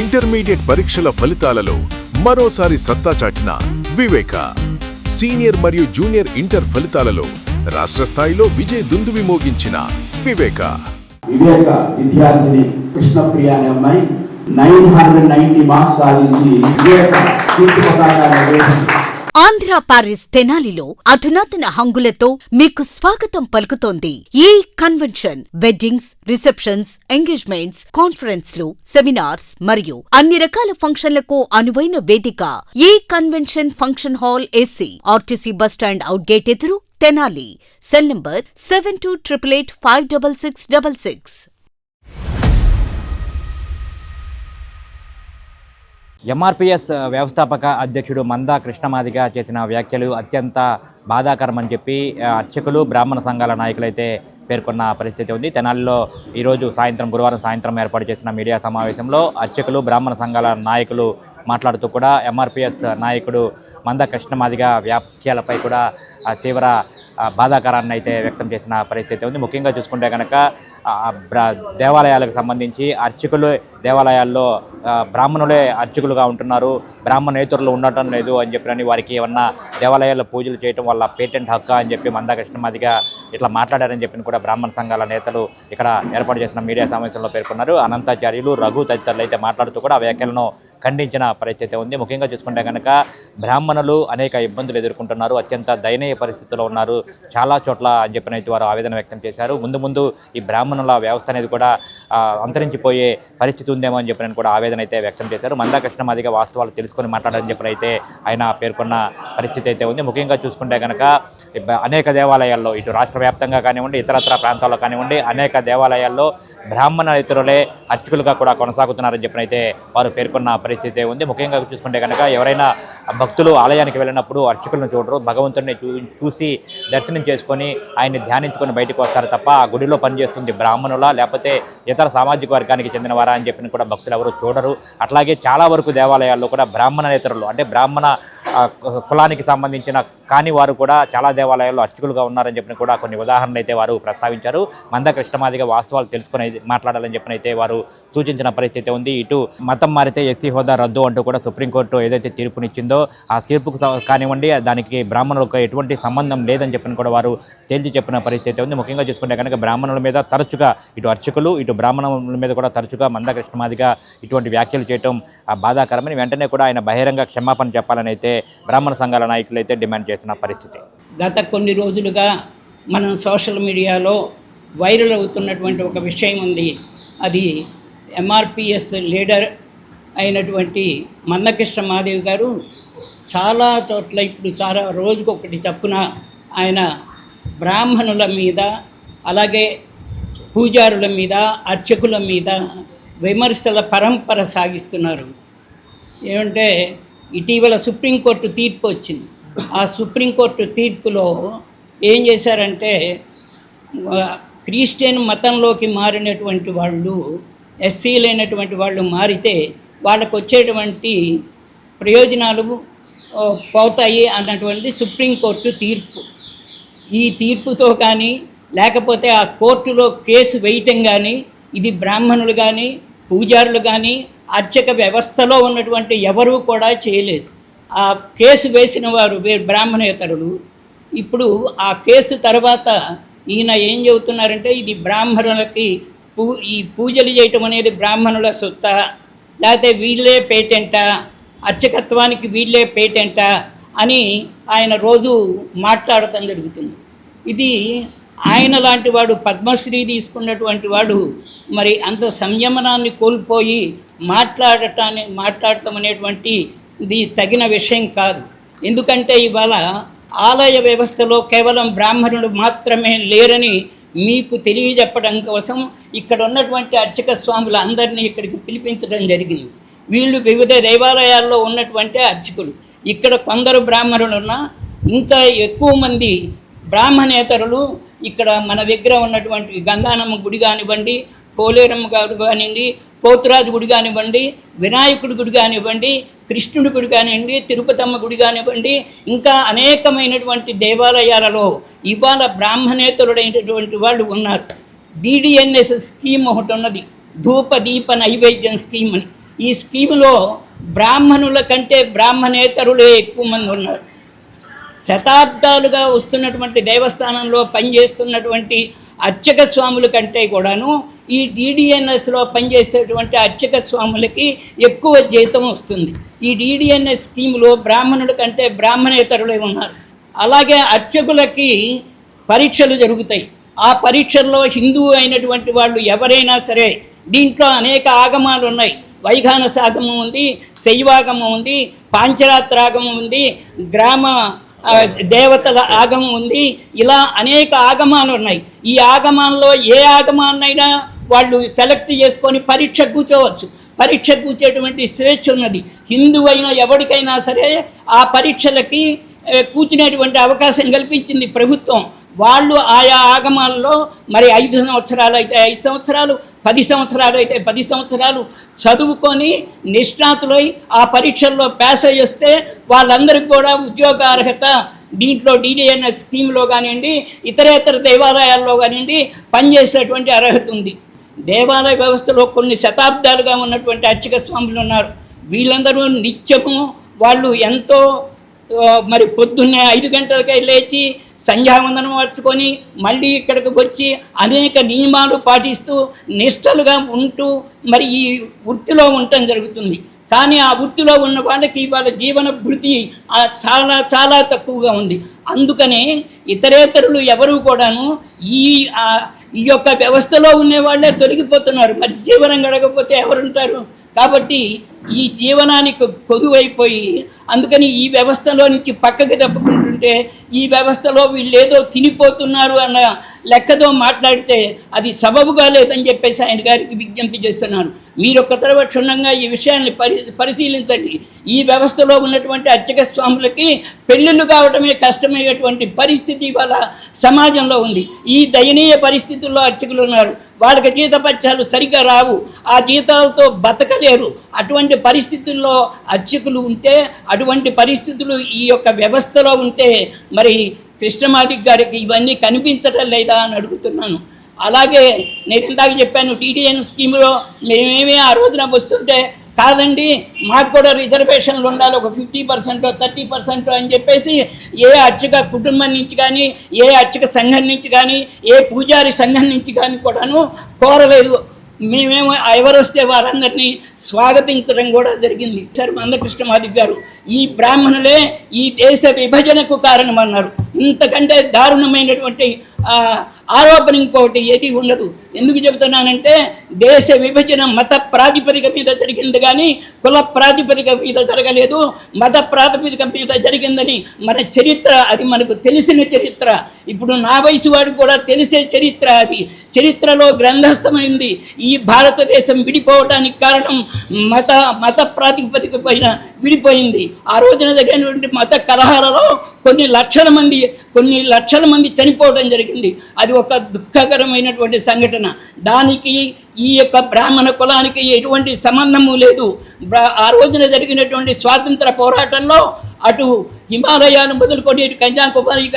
Intermediate పరీక్షల ఫలితాలలో మరోసారి సత్తా చాటిన వివేక. సీనియర్ మరియు జూనియర్ ఇంటర్ ఫలితాలలో రాష్ట్ర స్థాయిలో విజయ దుందుబి మోగించిన వివేక విద్యార్థిని కృష్ణప్రియ అనే అమ్మాయి 990 మార్క్స్ సాధించి వివేక కీర్తి పతాకాన్ని. ఆంధ్ర పారిస్ తెనాలిలో అధునాతన హంగులతో మీకు స్వాగతం పలుకుతోంది ఈ కన్వెన్షన్. వెడ్డింగ్స్, రిసెప్షన్స్, ఎంగేజ్మెంట్స్, కాన్ఫరెన్స్లు, సెమినార్స్ మరియు అన్ని రకాల ఫంక్షన్లకు అనువైన వేదిక. ఈ convention function hall AC, RTC bus stand out gate ఎదురు, తెనాలి. Cell number 7288856666. ఎంఆర్పీఎస్ వ్యవస్థాపక అధ్యక్షుడు మందా కృష్ణమాదిగ చేసిన వ్యాఖ్యలు అత్యంత బాధాకరమని చెప్పి అర్చకులు, బ్రాహ్మణ సంఘాల నాయకులైతే పేర్కొన్న పరిస్థితి ఉంది. తెనాలిలో ఈరోజు గురువారం సాయంత్రం ఏర్పాటు చేసిన మీడియా సమావేశంలో అర్చకులు, బ్రాహ్మణ సంఘాల నాయకులు మాట్లాడుతూ కూడా ఎంఆర్పీఎస్ నాయకుడు మందా కృష్ణమాదిగ వ్యాఖ్యలపై కూడా తీవ్ర బాధాకరాన్ని అయితే వ్యక్తం చేసిన పరిస్థితి ఉంది. ముఖ్యంగా చూసుకుంటే కనుక దేవాలయాలకు సంబంధించి అర్చకులు దేవాలయాల్లో బ్రాహ్మణులే అర్చకులుగా ఉంటున్నారు, బ్రాహ్మణేతరులు ఉండటం లేదు అని చెప్పినని వారికి ఏమన్నా దేవాలయాల్లో పూజలు చేయడం వల్ల పేటెంట్ హక్కు అని చెప్పి మందా కృష్ణమాదిగ ఇట్లా మాట్లాడారని చెప్పి కూడా బ్రాహ్మణ సంఘాల నేతలు ఇక్కడ ఏర్పాటు చేసిన మీడియా సమావేశంలో పేర్కొన్నారు. అనంతాచార్యులు, రఘు తదితరులు అయితే మాట్లాడుతూ కూడా ఆ వ్యాఖ్యలను ఖండించిన పరిస్థితి ఉంది. ముఖ్యంగా చూసుకుంటే కనుక బ్రాహ్మణులు అనేక ఇబ్బందులు ఎదుర్కొంటున్నారు, అత్యంత దయనీయ పరిస్థితుల్లో ఉన్నారు చాలా చోట్ల అని చెప్పినైతే వారు ఆవేదన వ్యక్తం చేశారు. ముందు ఈ బ్రాహ్మణుల వ్యవస్థ అనేది కూడా అంతరించిపోయే పరిస్థితి ఉందేమో అని చెప్పిన కూడా ఆవేదన అయితే వ్యక్తం చేశారు. మందా కృష్ణమాదిగ వాస్తవాలు తెలుసుకొని మాట్లాడాలని చెప్పినైతే ఆయన పేర్కొన్న పరిస్థితి అయితే ఉంది. ముఖ్యంగా చూసుకుంటే కనుక అనేక దేవాలయాల్లో ఇటు రాష్ట్ర వ్యాప్తంగా కానివ్వండి, ఇతరత్ర ప్రాంతాల్లో కానివ్వండి, అనేక దేవాలయాల్లో బ్రాహ్మణేతరులే అర్చకులుగా కూడా కొనసాగుతున్నారని చెప్పినైతే వారు పేర్కొన్న పరిస్థితి ఉంది. ముఖ్యంగా చూసుకుంటే కనుక ఎవరైనా భక్తులు ఆలయానికి వెళ్ళినప్పుడు అర్చకులను చూడరు, భగవంతుడిని చూసి దర్శనం చేసుకొని ఆయన్ని ధ్యానించుకొని బయటకు వస్తారు తప్ప ఆ గుడిలో పనిచేస్తుంది బ్రాహ్మణుల లేకపోతే ఇతర సామాజిక వర్గానికి చెందిన వారా అని చెప్పిన కూడా భక్తులు ఎవరు చూడరు. అట్లాగే చాలా వరకు దేవాలయాల్లో కూడా బ్రాహ్మణేతరులు అంటే బ్రాహ్మణ కులానికి సంబంధించిన కాని వారు కూడా చాలా దేవాలయాల్లో అర్చకులుగా ఉన్నారని చెప్పిన కూడా కొన్ని ఉదాహరణలు అయితే వారు ప్రస్తావించారు. మందా కృష్ణమాదిగ వాస్తవాలు తెలుసుకుని మాట్లాడాలని చెప్పినైతే వారు సూచించిన పరిస్థితి ఉంది. ఇటు మతం మారితే ఎస్సీ హోదా రద్దు అంటూ కూడా సుప్రీంకోర్టు ఏదైతే తీర్పునిచ్చిందో ఆ తీర్పుకు కానివ్వండి దానికి బ్రాహ్మణులకు ఎటువంటి సంబంధం లేదని చెప్పిన కూడా వారు తేల్చి చెప్పిన పరిస్థితి ఉంది. ముఖ్యంగా చూసుకుంటే కనుక బ్రాహ్మణుల మీద తరచుగా ఇటు అర్చకులు ఇటు బ్రాహ్మణుల మీద కూడా తరచుగా మందా కృష్ణమాదిగ ఇటువంటి వ్యాఖ్యలు చేయడం బాధాకరమని వెంటనే కూడా ఆయన బహిరంగ క్షమాపణ చెప్పాలని అయితే బ్రాహ్మణ సంఘాల నాయకులు అయితే డిమాండ్ చేసిన పరిస్థితి. గత కొన్ని రోజులుగా మనం సోషల్ మీడియాలో వైరల్ అవుతున్నటువంటి ఒక విషయం ఉంది. అది ఎంఆర్పిఎస్ లీడర్ అయినటువంటి మందా కృష్ణమాదిగ గారు చాలా చోట్ల ఇప్పుడు చాలా రోజుకొకటి తప్పున ఆయన బ్రాహ్మణుల మీద అలాగే పూజారుల మీద అర్చకుల మీద విమర్శల పరంపర సాగిస్తున్నారు. ఏమంటే ఇటీవల సుప్రీంకోర్టు తీర్పు వచ్చింది. ఆ సుప్రీంకోర్టు తీర్పులో ఏం చేశారంటే క్రిస్టియన్ మతంలోకి మారినటువంటి వాళ్ళు, ఎస్సీలైనటువంటి వాళ్ళు మారితే వాళ్ళకు వచ్చేటువంటి ప్రయోజనాలు పోతాయి అన్నటువంటి సుప్రీంకోర్టు తీర్పు. ఈ తీర్పుతో కానీ లేకపోతే ఆ కోర్టులో కేసు వేయటం కానీ ఇది బ్రాహ్మణులు కానీ పూజారులు కానీ అర్చక వ్యవస్థలో ఉన్నటువంటి ఎవరూ కూడా చేయలేదు. ఆ కేసు వేసిన వారు బ్రాహ్మణేతరులు. ఇప్పుడు ఆ కేసు తర్వాత ఈయన ఏం చెబుతున్నారంటే ఇది బ్రాహ్మణులకి ఈ పూజలు చేయటం అనేది బ్రాహ్మణుల సొత్తా, లేకపోతే వీళ్ళే పేటెంటా, అర్చకత్వానికి వీళ్ళే పేటెంటా అని ఆయన రోజు మాట్లాడటం జరుగుతుంది. ఇది ఆయన లాంటి వాడు పద్మశ్రీ తీసుకున్నటువంటి వాడు మరి అంత సంయమనాన్ని కోల్పోయి మాట్లాడటం అనేటువంటి ఇది తగిన విషయం కాదు. ఎందుకంటే ఇవాళ ఆలయ వ్యవస్థలో కేవలం బ్రాహ్మణులు మాత్రమే లేరని మీకు తెలియజెప్పడం కోసం ఇక్కడ ఉన్నటువంటి అర్చక స్వాములు అందరినీ ఇక్కడికి పిలిపించడం జరిగింది. వీళ్ళు వివిధ దేవాలయాల్లో ఉన్నటువంటి అర్చకులు. ఇక్కడ కొందరు బ్రాహ్మణులు ఉన్నా ఇంకా ఎక్కువ మంది బ్రాహ్మణేతరులు ఇక్కడ మన దగ్గర ఉన్నటువంటి గంగానమ్మ గుడి కానివ్వండి, పోలేరమ్మ గారు కానివ్వండి, పోతురాజు గుడి కానివ్వండి, వినాయకుడి గుడి కానివ్వండి, కృష్ణుడి గుడి కానివ్వండి, తిరుపతమ్మ గుడి కానివ్వండి, ఇంకా అనేకమైనటువంటి దేవాలయాలలో ఇవాళ బ్రాహ్మణేతరుడైనటువంటి వాళ్ళు ఉన్నారు. డిడిఎన్ఎస్ స్కీమ్ ఒకటి ఉన్నది, ధూప దీప నైవేద్యం స్కీమ్ అని. ఈ స్కీములో బ్రాహ్మణుల కంటే బ్రాహ్మణేతరులే ఎక్కువ మంది ఉన్నారు. శతాబ్దాలుగా వస్తున్నటువంటి దేవస్థానంలో పనిచేస్తున్నటువంటి అర్చక స్వాముల కంటే కూడాను ఈ DDNSలో పనిచేసేటువంటి అర్చక స్వాములకి ఎక్కువ జీతం వస్తుంది. ఈ DDNS స్కీములో బ్రాహ్మణుల కంటే బ్రాహ్మణేతరులే ఉన్నారు. అలాగే అర్చకులకి పరీక్షలు జరుగుతాయి. ఆ పరీక్షల్లో హిందువు అయినటువంటి వాళ్ళు ఎవరైనా సరే, దీంట్లో అనేక ఆగమాలు ఉన్నాయి. వైఖానస ఆగమం ఉంది, శైవాగమం ఉంది, పాంచరాత్రాగమం ఉంది, గ్రామ దేవతల ఆగమం ఉంది. ఇలా అనేక ఆగమాలు ఉన్నాయి. ఈ ఆగమాల్లో ఏ ఆగమాన్నైనా వాళ్ళు సెలెక్ట్ చేసుకొని పరీక్ష కూర్చోవచ్చు. పరీక్ష కూర్చేటువంటి స్వేచ్ఛ ఉన్నది. హిందువు అయినా ఎవరికైనా సరే ఆ పరీక్షలకి కూర్చునేటువంటి అవకాశం కల్పించింది ప్రభుత్వం. వాళ్ళు ఆయా ఆగమాల్లో మరి 5 సంవత్సరాలు అయితే 5 సంవత్సరాలు, 10 సంవత్సరాలు అయితే 10 సంవత్సరాలు చదువుకొని నిష్ణాతులై ఆ పరీక్షల్లో పాస్ అయ్యి వస్తే వాళ్ళందరికీ కూడా ఉద్యోగ అర్హత దీంట్లో DDNS స్కీమ్లో కానివ్వండి, ఇతరేతర దేవాలయాల్లో కానివ్వండి పనిచేసేటువంటి అర్హత ఉంది. దేవాలయ వ్యవస్థలో కొన్ని శతాబ్దాలుగా ఉన్నటువంటి అర్చక స్వాములు ఉన్నారు. వీళ్ళందరూ నిత్యము వాళ్ళు ఎంతో మరి పొద్దున్నే 5 గంటలకే లేచి సంధ్యావందనం పట్టుకొని మళ్ళీ ఇక్కడికి వచ్చి అనేక నియమాలు పాటిస్తూ నిష్టలుగా ఉంటూ మరి ఈ వృత్తిలో ఉండటం జరుగుతుంది. కానీ ఆ వృత్తిలో ఉన్న వాళ్ళకి వాళ్ళ జీవన భృతి చాలా చాలా తక్కువగా ఉంది. అందుకనే ఇతరేతరులు ఎవరు కూడాను ఈ యొక్క వ్యవస్థలో ఉండేవాళ్ళే తొలగిపోతున్నారు. మరి జీవనం గడకపోతే ఎవరుంటారు? కాబట్టి ఈ జీవనానికి కొదువైపోయి అందుకని ఈ వ్యవస్థలో నుంచి పక్కకి తప్పుకుంటుంటే ఈ వ్యవస్థలో వీళ్ళు ఏదో తినిపోతున్నారు అన్న లెక్కతో మాట్లాడితే అది సబబుగా లేదని చెప్పేసి ఆయన గారికి విజ్ఞప్తి చేస్తున్నాను. మీరు ఒక్క తరవ క్షుణ్ణంగా ఈ విషయాన్ని పరిశీలించండి. ఈ వ్యవస్థలో ఉన్నటువంటి అర్చక స్వాములకి పెళ్ళిళ్ళు కావడమే కష్టమయ్యేటువంటి పరిస్థితి వాళ్ళ సమాజంలో ఉంది. ఈ దయనీయ పరిస్థితుల్లో అర్చకులు ఉన్నారు. వాళ్ళకి జీతపత్యాలు సరిగ్గా రావు, ఆ జీతాలతో బతకలేరు. అటువంటి పరిస్థితుల్లో అర్చకులు ఉంటే, అటువంటి పరిస్థితులు ఈ యొక్క వ్యవస్థలో ఉంటే మరి కృష్ణమాదిక్ గారికి ఇవన్నీ కనిపించటం లేదా అని అడుగుతున్నాను. అలాగే నేను ఇందాక చెప్పాను DDN స్కీములో మేమేమీ ఆ రోజున వస్తుంటే కాదండి మాకు కూడా రిజర్వేషన్లు ఉండాలి, ఒక 50% 30% అని చెప్పేసి ఏ అర్చక కుటుంబం నుంచి కానీ, ఏ అర్చక సంఘం నుంచి కానీ, ఏ పూజారి సంఘం నుంచి కానీ కూడాను కోరలేదు. మేమేమో ఎవరు వస్తే వారందరినీ స్వాగతించడం కూడా జరిగింది. సార్ మందకృష్ణమాదిక్ గారు ఈ బ్రాహ్మణులే ఈ దేశ విభజనకు కారణమన్నారు. ఇంతకంటే దారుణమైనటువంటి ఆరోపణ ఇంకోటి ఏది ఉండదు. ఎందుకు చెబుతున్నానంటే దేశ విభజన మత ప్రాతిపదిక మీద జరిగింది కానీ కుల ప్రాతిపదిక మీద జరగలేదు. మత ప్రాతిపదిక మీద జరిగిందని మన చరిత్ర, అది మనకు తెలిసిన చరిత్ర. ఇప్పుడు నా వయసు వాడికి కూడా తెలిసే చరిత్ర. అది చరిత్రలో గ్రంథస్థమైంది. ఈ భారతదేశం విడిపోవడానికి కారణం మత ప్రాతిపదిక పైన విడిపోయింది. ఆ రోజున జరిగినటువంటి మత కలహాలలో కొన్ని లక్షల మంది చనిపోవడం జరిగింది. అది ఒక దుఃఖకరమైనటువంటి సంఘటన. దానికి ఈ యొక్క బ్రాహ్మణ కులానికి ఎటువంటి సంబంధము లేదు. ఆ రోజున జరిగినటువంటి స్వాతంత్ర పోరాటంలో అటు హిమాలయాలు మొదలుకొని ఇటు కన్యాకుమారి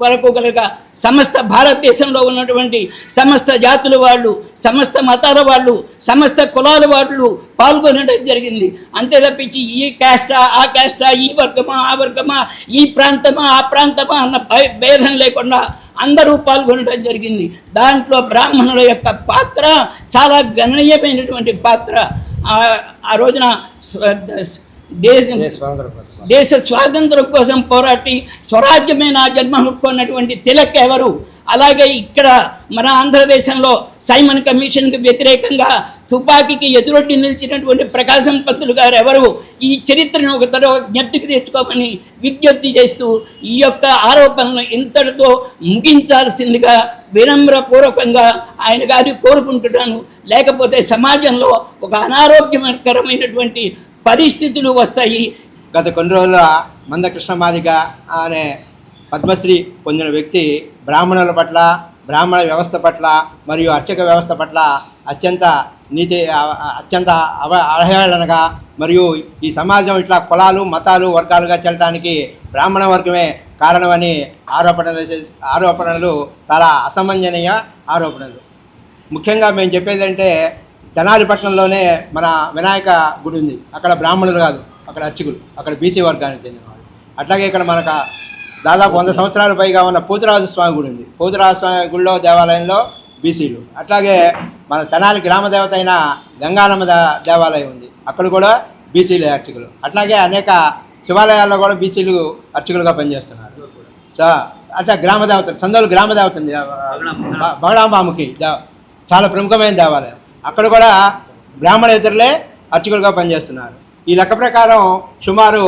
వరకు కనుక సమస్త భారతదేశంలో ఉన్నటువంటి సమస్త జాతుల వాళ్ళు, సమస్త మతాల వాళ్ళు, సమస్త కులాల వాళ్ళు పాల్గొనడం జరిగింది. అంతే తప్పించి ఈ క్యాస్టా ఆ క్యాస్టా, ఈ వర్గమా ఆ వర్గమా, ఈ ప్రాంతమా ఆ ప్రాంతమా అన్న భేదం లేకుండా అందరూ పాల్గొనడం జరిగింది. దాంట్లో బ్రాహ్మణుల యొక్క పాత్ర చాలా గణనీయమైనటువంటి పాత్ర. ఆ రోజున దేశ స్వాతంత్రం కోసం పోరాటి స్వరాజ్యమే నా జన్మ హక్కు అన్నటువంటి తిలక్ ఎవరు? అలాగే ఇక్కడ మన ఆంధ్రదేశంలో సైమన్ కమిషన్కి వ్యతిరేకంగా తుపాకీకి ఎదురొడ్డి నిలిచినటువంటి ప్రకాశం పంతులు గారు ఎవరు? ఈ చరిత్రను ఒక తర జ్ఞప్తికి తెచ్చుకోమని విజ్ఞప్తి చేస్తూ ఈ యొక్క ఆరోపణలను ఇంతటితో ముగించాల్సిందిగా వినమ్రపూర్వకంగా ఆయన గారి కోరుకుంటున్నాను. లేకపోతే సమాజంలో ఒక అనారోగ్యకరమైనటువంటి పరిస్థితులు వస్తాయి. గత కొన్ని రోజుల మందకృష్ణమాదిగ అనే పద్మశ్రీ పొందిన వ్యక్తి బ్రాహ్మణుల పట్ల, బ్రాహ్మణ వ్యవస్థ పట్ల మరియు అర్చక వ్యవస్థ పట్ల అత్యంత అవహేళనగా మరియు ఈ సమాజం ఇట్లా కులాలు మతాలు వర్గాలుగా చెల్లడానికి బ్రాహ్మణ వర్గమే కారణమని ఆరోపణలు చాలా అసమంజనీయ ఆరోపణలు. ముఖ్యంగా మేము చెప్పేదంటే తెనాలి పట్టణంలోనే మన వినాయక గుడి ఉంది. అక్కడ బ్రాహ్మణులు కాదు, అక్కడ అర్చకులు, అక్కడ బీసీ వర్గానికి చెందినవాళ్ళు. అట్లాగే ఇక్కడ మనకు దాదాపు 100 సంవత్సరాల పైగా ఉన్న పోతురాజు స్వామి గుడి ఉంది. పోతురాజు స్వామి గుడిలో దేవాలయంలో బీసీలు. అట్లాగే మన తెనాలి గ్రామ దేవత అయిన గంగానమ్మ దేవాలయం ఉంది, అక్కడ కూడా బీసీలు అర్చకులు. అట్లాగే అనేక శివాలయాల్లో కూడా బీసీలు అర్చకులుగా పనిచేస్తున్నారు. సో అట్లా గ్రామ దేవత సందోలు గ్రామ దేవత ఉంది, బగడాంబాముకి చాలా ప్రముఖమైన దేవాలయం, అక్కడ కూడా బ్రాహ్మణేతరులే అర్చకులుగా పనిచేస్తున్నారు. ఈ లెక్క ప్రకారం సుమారు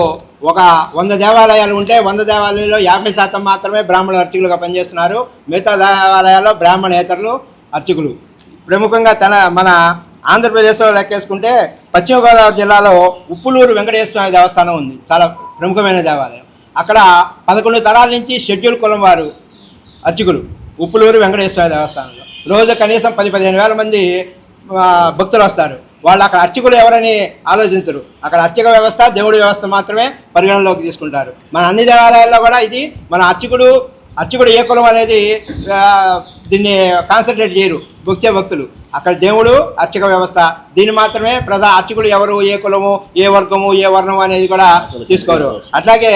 ఒక 100 దేవాలయాలు ఉంటే 100 దేవాలయాల్లో 50% మాత్రమే బ్రాహ్మణ అర్చకులుగా పనిచేస్తున్నారు. మిగతా దేవాలయాల్లో బ్రాహ్మణేతరులు అర్చకులు. ప్రముఖంగా మన ఆంధ్రప్రదేశ్లో లెక్కేసుకుంటే పశ్చిమ గోదావరి జిల్లాలో ఉప్పులూరు వెంకటేశ్వర స్వామి దేవస్థానం ఉంది, చాలా ప్రముఖమైన దేవాలయం. అక్కడ 11 తరాల నుంచి షెడ్యూల్ కులం వారు అర్చకులు ఉప్పులూరు వెంకటేశ్వర స్వామి దేవస్థానంలో. రోజు కనీసం 10-15 వేల మంది భక్తులు వస్తారు. వాళ్ళు అక్కడ అర్చకులు ఎవరని ఆలోచించరు. అక్కడ అర్చక వ్యవస్థ, దేవుడి వ్యవస్థ మాత్రమే పరిగణలోకి తీసుకుంటారు. మన అన్ని దేవాలయాల్లో కూడా ఇది మన అర్చకుడు ఏ కులం అనేది దీన్ని కాన్సన్ట్రేట్ చేయరు వచ్చే భక్తులు. అక్కడ దేవుడు, అర్చక వ్యవస్థ, దీన్ని మాత్రమే అర్చకుడు ఎవరు, ఏ కులము, ఏ వర్గము, ఏ వర్ణము అనేది కూడా తీసుకోరు. అట్లాగే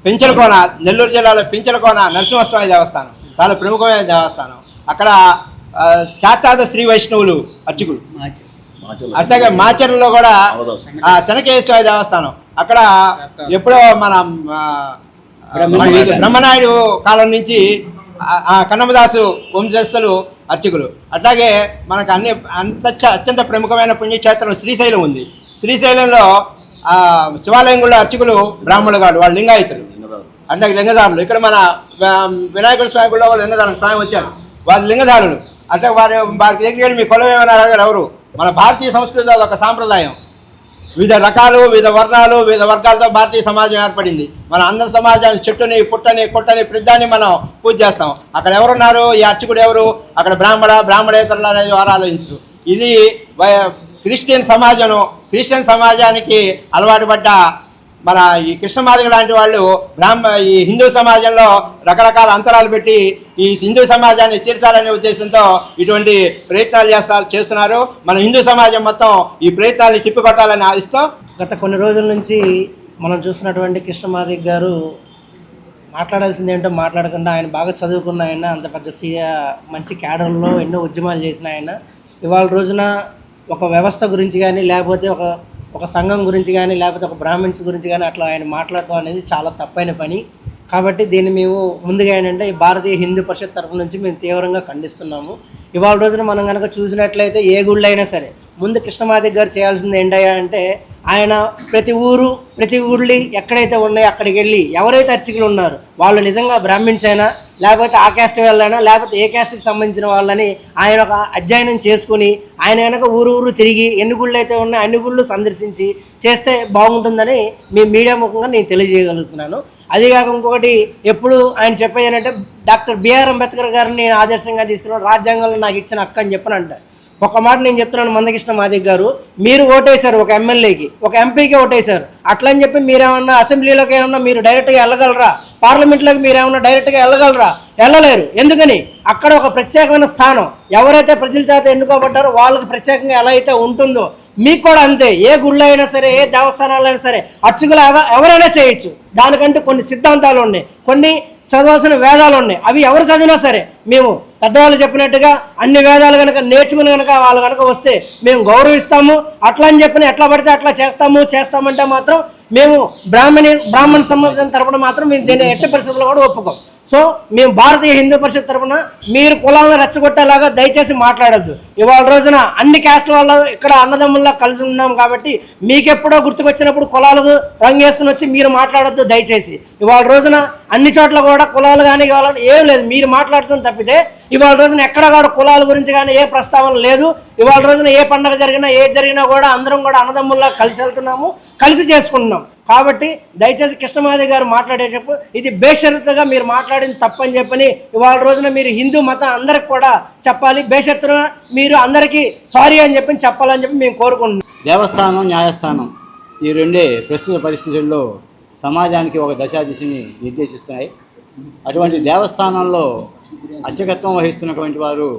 పెంచలకోన, నెల్లూరు జిల్లాలో పెంచలకోన నరసింహస్వామి దేవస్థానం చాలా ప్రముఖమైన దేవస్థానం. అక్కడ చాతాద శ్రీ వైష్ణవులు అర్చకులు. అట్లాగే మాచర్లలో కూడా చెనకేశ్వర దేవస్థానం, అక్కడ ఎప్పుడో మన బ్రహ్మనాయుడు కాలం నుంచి కన్నమదాసు వంశస్థులు అర్చకులు. అట్లాగే మనకు అత్యంత ప్రముఖమైన పుణ్యక్షేత్రం శ్రీశైలం ఉంది. శ్రీశైలంలో శివాలయం కూడా అర్చకులు బ్రాహ్మణులు కాదు, వాళ్ళు లింగాయతులు, అట్లాగే లింగదారులు. ఇక్కడ మన వినాయకుడి స్వామి కూడా లింగదారులు స్వామి వచ్చారు, వాళ్ళు లింగదారులు. అంటే వారికి దగ్గర మీ కులం ఏమైనా అడగారు ఎవరు. మన భారతీయ సంస్కృతి ఒక సాంప్రదాయం, వివిధ రకాలు, వివిధ వర్ణాలు, వివిధ వర్గాలతో భారతీయ సమాజం ఏర్పడింది. మన అందరి సమాజాన్ని చెట్టుని, పుట్టని, కొట్టని, ప్రతిదాన్ని మనం పూజ చేస్తాం. అక్కడ ఎవరున్నారు, ఈ అర్చకుడు ఎవరు, అక్కడ బ్రాహ్మణేతరులు అనేది వారు ఆలోచించరు. ఇది క్రిస్టియన్ సమాజానికి అలవాటు పడ్డ మన ఈ కృష్ణమాదిగ లాంటి వాళ్ళు ఈ హిందూ సమాజంలో రకరకాల అంతరాలు పెట్టి ఈ హిందూ సమాజాన్ని చీల్చాలనే ఉద్దేశంతో ఇటువంటి ప్రయత్నాలు చేస్తున్నారు. మన హిందూ సమాజం మొత్తం ఈ ప్రయత్నాన్ని తిప్పికొట్టాలని ఆశిస్తూ గత కొన్ని రోజుల నుంచి మనం చూసినటువంటి కృష్ణమాదిగ గారు మాట్లాడాల్సింది ఏంటో మాట్లాడకుండా, ఆయన బాగా చదువుకున్న ఆయన, అంత పెద్ద మంచి క్యాడర్లో ఎన్నో ఉద్యమాలు చేసిన ఆయన, ఇవాళ రోజున ఒక వ్యవస్థ గురించి కానీ, లేకపోతే ఒక సంఘం గురించి కానీ, లేకపోతే ఒక బ్రాహ్మిన్స్ గురించి కానీ అట్లా ఆయన మాట్లాడటం అనేది చాలా తప్పైన పని. కాబట్టి దీన్ని మేము ముందుగా ఏంటంటే ఈ భారతీయ హిందూ పరిషత్ తరఫు నుంచి మేము తీవ్రంగా ఖండిస్తున్నాము. ఇవాళ రోజున మనం కనుక చూసినట్లయితే ఏ గుళ్ళు అయినా సరే ముందు కృష్ణమాదిగ గారు చేయాల్సింది ఏంటయ్యా అంటే, ఆయన ప్రతి ఊళ్ళి ఎక్కడైతే ఉన్నాయో అక్కడికి వెళ్ళి ఎవరైతే అర్చకులు ఉన్నారో వాళ్ళు నిజంగా బ్రాహ్మిన్స్ అయినా, లేకపోతే ఆ క్యాస్ట్ వాళ్ళైనా, లేకపోతే ఏ క్యాస్ట్కి సంబంధించిన వాళ్ళని ఆయన ఒక అధ్యయనం చేసుకుని ఆయన కనుక ఊరు తిరిగి ఎన్ని గుళ్ళు అయితే ఉన్నాయో అన్ని గుళ్ళు సందర్శించి చేస్తే బాగుంటుందని మీ మీడియా ముఖంగా నేను తెలియజేయగలుగుతున్నాను. అదిగాక ఇంకొకటి ఎప్పుడు ఆయన చెప్పేది ఏంటంటే, డాక్టర్ బిఆర్ అంబేద్కర్ గారిని నేను ఆదర్శంగా తీసుకున్నాను, రాజ్యాంగంలో నాకు ఇచ్చిన హక్కు అని చెప్పని అంటారు. ఒక మాట నేను చెప్తున్నాను, మందకృష్ణమాదిగ గారు మీరు ఓటేశారు ఒక ఎమ్మెల్యేకి, ఒక ఎంపీకి ఓటేశారు, అట్లని చెప్పి మీరేమన్నా అసెంబ్లీలోకి ఏమన్నా మీరు డైరెక్ట్గా వెళ్ళగలరా, పార్లమెంట్లోకి మీరేమన్నా డైరెక్ట్గా వెళ్ళగలరా? వెళ్ళలేరు. ఎందుకని? అక్కడ ఒక ప్రత్యేకమైన స్థానం, ఎవరైతే ప్రజల చేత ఎన్నుకోబడ్డారో వాళ్ళకి ప్రత్యేకంగా ఎలా అయితే ఉంటుందో మీకు కూడా అంతే. ఏ గుళ్ళు అయినా సరే, ఏ దేవస్థానాలైనా సరే అర్చకులు ఎవరైనా చేయొచ్చు. దానికంటే కొన్ని సిద్ధాంతాలు ఉన్నాయి, కొన్ని చదవాల్సిన వేదాలు ఉన్నాయి. అవి ఎవరు చదివినా సరే మేము పెద్దవాళ్ళు చెప్పినట్టుగా అన్ని వేదాలు కనుక నేర్చుకుని కనుక వాళ్ళు కనుక వస్తే మేము గౌరవిస్తాము. అట్లా అని చెప్పిన ఎట్లా పడితే అట్లా చేస్తామంటే మాత్రం మేము బ్రాహ్మణ సమాజం తరపున మాత్రం మేము దీన్ని ఎట్టి పరిస్థితుల్లో కూడా ఒప్పుకోం. సో మేము భారతీయ హిందూ పరిషత్ తరపున మీరు కులాలను రెచ్చగొట్టేలాగా దయచేసి మాట్లాడద్దు. ఇవాళ రోజున అన్ని క్యాస్ట్ల వాళ్ళు ఇక్కడ అన్నదమ్ముల్లా కలిసి ఉన్నాం కాబట్టి మీకెప్పుడో గుర్తుకొచ్చినప్పుడు కులాలకు రంగు వేసుకుని వచ్చి మీరు మాట్లాడొద్దు దయచేసి. ఇవాళ రోజున అన్ని చోట్ల కూడా కులాలు కానీ కావాలని ఏం లేదు, మీరు మాట్లాడుతుంది తప్పితే ఇవాళ రోజున ఎక్కడ కూడా కులాల గురించి కానీ ఏ ప్రస్తావన లేదు. ఇవాళ రోజున ఏ పండుగ జరిగినా ఏది జరిగినా కూడా అందరం కూడా అన్నదమ్ముల్లా కలిసి వెళ్తున్నాము, కలిసి చేసుకుంటున్నాం. కాబట్టి దయచేసి కృష్ణమాదిగ గారు మాట్లాడేటప్పుడు ఇది బేషరతుగా మీరు మాట్లాడింది తప్పని చెప్పని ఇవాళ రోజున మీరు హిందూ మతం అందరికి కూడా చెప్పాలి. బేషరతుగా మీరు అందరికీ సారీ అని చెప్పాలని చెప్పి మేము కోరుకుంటున్నాం. దేవస్థానం, న్యాయస్థానం ఈ రెండే ప్రస్తుత పరిస్థితుల్లో సమాజానికి ఒక దశాదిశని నిర్దేశిస్తున్నాయి. అటువంటి దేవస్థానంలో అర్చకత్వం వహిస్తున్నటువంటి వారు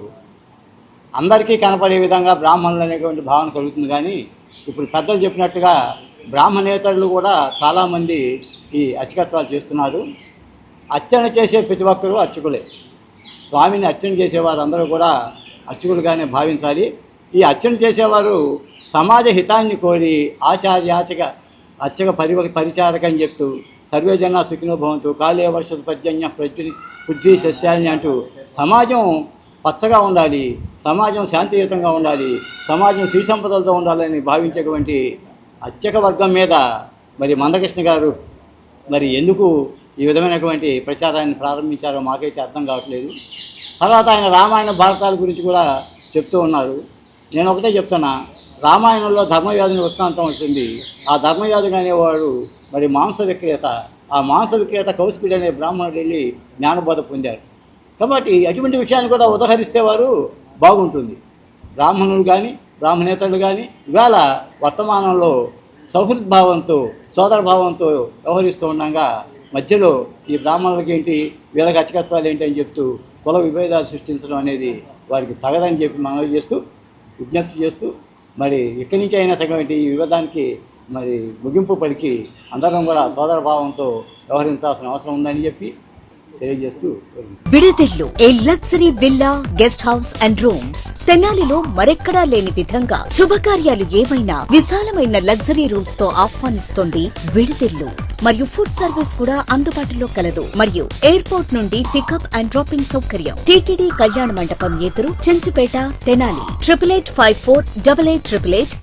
అందరికీ కనపడే విధంగా బ్రాహ్మణులు అనేటువంటి భావన కలుగుతుంది. కానీ ఇప్పుడు పెద్దలు చెప్పినట్టుగా బ్రాహ్మణేతరులు కూడా చాలామంది ఈ అర్చకత్వాలు చేస్తున్నారు. అర్చన చేసే ప్రతి ఒక్కరూ అర్చకులే. స్వామిని అర్చన చేసేవారు అందరూ కూడా అర్చకులుగానే భావించాలి. ఈ అర్చన చేసేవారు సమాజ హితాన్ని కోరి అర్చక పరిచారక అని చెప్తూ సర్వే జన సుఖినో భవంతు కాళే వర్ష పర్జన్య పృథ్వీ సస్యాన్ని అంటూ సమాజం పచ్చగా ఉండాలి, సమాజం శాంతియుతంగా ఉండాలి, సమాజం శ్రీ సంపదలతో ఉండాలని భావించేటువంటి అర్చక వర్గం మీద మరి మందకృష్ణ గారు మరి ఎందుకు ఈ విధమైనటువంటి ప్రచారాన్ని ప్రారంభించారో మాకైతే అర్థం కావట్లేదు. తర్వాత ఆయన రామాయణ భారతాల గురించి కూడా చెప్తూ ఉన్నారు. నేను ఒకటే చెప్తున్నా, రామాయణంలో ధర్మవ్యాధుని వృత్తాంతం వచ్చింది. ఆ ధర్మవ్యాధుడు అనేవాడు మరి మాంస విక్రేత. ఆ మాంస విక్రేత కౌశికుడు అనే బ్రాహ్మణుడు వెళ్ళి జ్ఞానబోధ పొందారు. కాబట్టి అటువంటి విషయాన్ని కూడా ఉదహరిస్తే వారు బాగుంటుంది. బ్రాహ్మణులు కానీ బ్రాహ్మణేతరులు కానీ ఇవాళ వర్తమానంలో సౌహృద్భావంతో సోదరభావంతో వ్యవహరిస్తూ ఉండగా మధ్యలో ఈ బ్రాహ్మణులకి ఏంటి, వీళ్ళకి అర్చకత్వాలు ఏంటి అని చెప్తూ కుల విభేదాలు సృష్టించడం అనేది వారికి తగదని చెప్పి మనవి చేస్తూ విజ్ఞప్తి చేస్తూ మరి ఇక్కడి నుంచి అయినా తగినటువంటి ఈ వివాదానికి మరి ముగింపు పలికి అందరం కూడా సోదరభావంతో వ్యవహరించాల్సిన అవసరం ఉందని చెప్పి తెలియజేస్తూ విడుదెల్లు ఏ luxury villa guest house and rooms తెనాలిలో మరెక్కడా లేని విధంగా శుభకార్యాలు ఏమైనా విశాలమైన లగ్జరీ రూమ్స్ తో ఆహ్వానిస్తోంది విడుదెల్లు. మరియు ఫుడ్ సర్వీస్ కూడా అందుబాటులో కలదు. మరియు ఎయిర్పోర్ట్ నుండి పికప్ అండ్ డ్రాపింగ్ సౌకర్యం. టీటీడీ కళ్యాణ మండపం ఎదురు చెంచుపేట తెనాలి 88548888